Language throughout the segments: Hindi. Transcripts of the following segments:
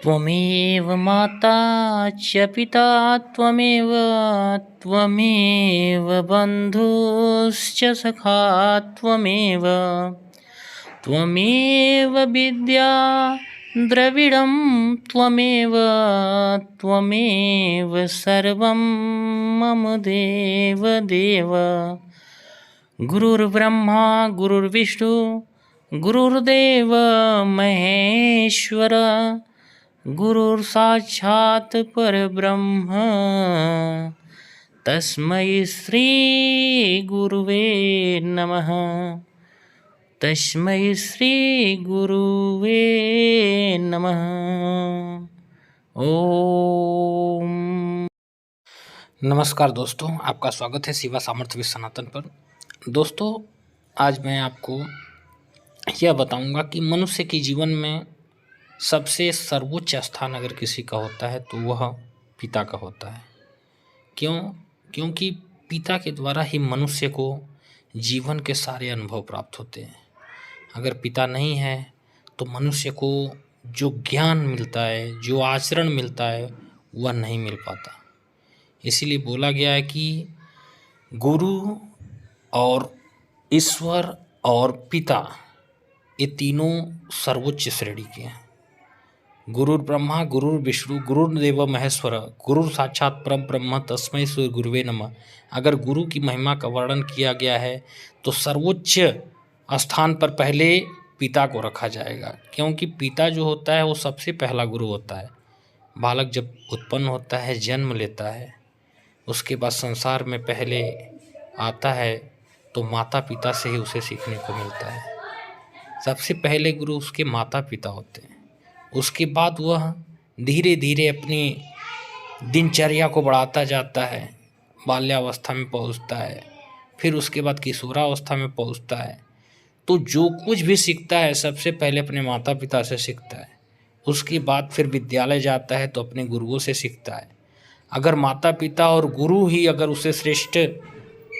त्वमेव माता च पिता त्वमेव बन्धुश्च सखा त्वमेव विद्या द्रविडं त्वमेव सर्वं मम देव गुरुर्ब्रह्मा गुरुर्विष्णु गुरुर्देव महेश्वर गुरुर्साक्षात् परब्रह्म तस्मै श्री गुरुवे नमः। तस्मै श्री गुरुवे नमः। ओम नमस्कार दोस्तों, आपका स्वागत है शिवा सामर्थ्य विद सनातन पर। दोस्तों, आज मैं आपको यह बताऊंगा कि मनुष्य के जीवन में सबसे सर्वोच्च स्थान अगर किसी का होता है तो वह पिता का होता है। क्योंकि पिता के द्वारा ही मनुष्य को जीवन के सारे अनुभव प्राप्त होते हैं। अगर पिता नहीं है तो मनुष्य को जो ज्ञान मिलता है, जो आचरण मिलता है, वह नहीं मिल पाता। इसीलिए बोला गया है कि गुरु और ईश्वर और पिता ये तीनों सर्वोच्च श्रेणी के हैं। गुरुर् ब्रह्मा गुरुर् विष्णु गुरुर्देव महेश्वर गुरु साक्षात परम ब्रह्म तस्मै श्री गुरुवे नमः। अगर गुरु की महिमा का वर्णन किया गया है तो सर्वोच्च स्थान पर पहले पिता को रखा जाएगा, क्योंकि पिता जो होता है वो सबसे पहला गुरु होता है। बालक जब उत्पन्न होता है, जन्म लेता है, उसके बाद संसार में पहले आता है तो माता पिता से ही उसे सीखने को मिलता है। सबसे पहले गुरु उसके माता पिता होते हैं। उसके बाद वह धीरे धीरे अपनी दिनचर्या को बढ़ाता जाता है, बाल्यावस्था में पहुंचता है, फिर उसके बाद किशोरावस्था में पहुंचता है। तो जो कुछ भी सीखता है सबसे पहले अपने माता पिता से सीखता है। उसके बाद फिर विद्यालय जाता है तो अपने गुरुओं से सीखता है। अगर माता पिता और गुरु ही अगर उसे श्रेष्ठ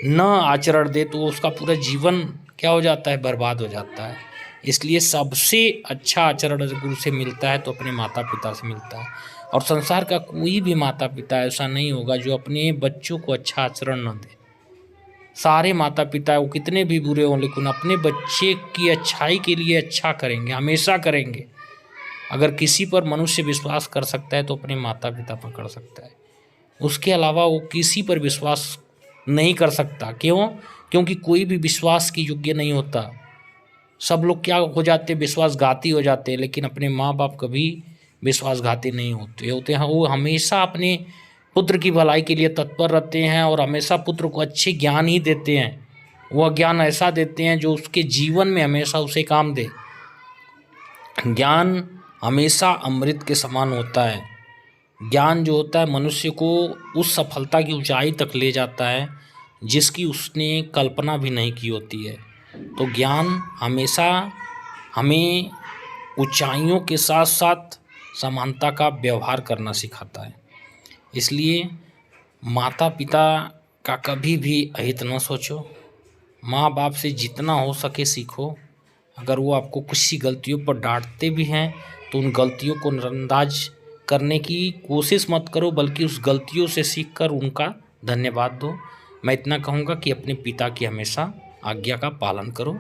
न आचरण दे तो उसका पूरा जीवन क्या हो जाता है, बर्बाद हो जाता है। इसलिए सबसे अच्छा आचरण गुरु से मिलता है तो अपने माता पिता से मिलता है। और संसार का कोई भी माता पिता ऐसा नहीं होगा जो अपने बच्चों को अच्छा आचरण न दे। सारे माता पिता वो कितने भी बुरे हों लेकिन अपने बच्चे की अच्छाई के लिए अच्छा करेंगे, हमेशा करेंगे। अगर किसी पर मनुष्य विश्वास कर सकता है तो अपने माता पिता पर कर सकता है। उसके अलावा वो किसी पर विश्वास नहीं कर सकता। क्योंकि कोई भी विश्वास की योग्य नहीं होता। सब लोग क्या हो जाते, विश्वासघाती हो जाते हैं, लेकिन अपने माँ बाप कभी विश्वासघाती नहीं होते हैं। वो हमेशा अपने पुत्र की भलाई के लिए तत्पर रहते हैं और हमेशा पुत्र को अच्छे ज्ञान ही देते हैं। वह ज्ञान ऐसा देते हैं जो उसके जीवन में हमेशा उसे काम दे। ज्ञान हमेशा अमृत के समान होता है। ज्ञान जो होता है मनुष्य को उस सफलता की ऊंचाई तक ले जाता है जिसकी उसने कल्पना भी नहीं की होती है। तो ज्ञान हमेशा हमें ऊंचाइयों के साथ साथ समानता का व्यवहार करना सिखाता है। इसलिए माता पिता का कभी भी अहित न सोचो। माँ बाप से जितना हो सके सीखो। अगर वो आपको कुछ सी गलतियों पर डांटते भी हैं तो उन गलतियों को नज़रअंदाज करने की कोशिश मत करो, बल्कि उस गलतियों से सीखकर उनका धन्यवाद दो। मैं इतना कहूँगा कि अपने पिता की हमेशा आज्ञा का पालन करो।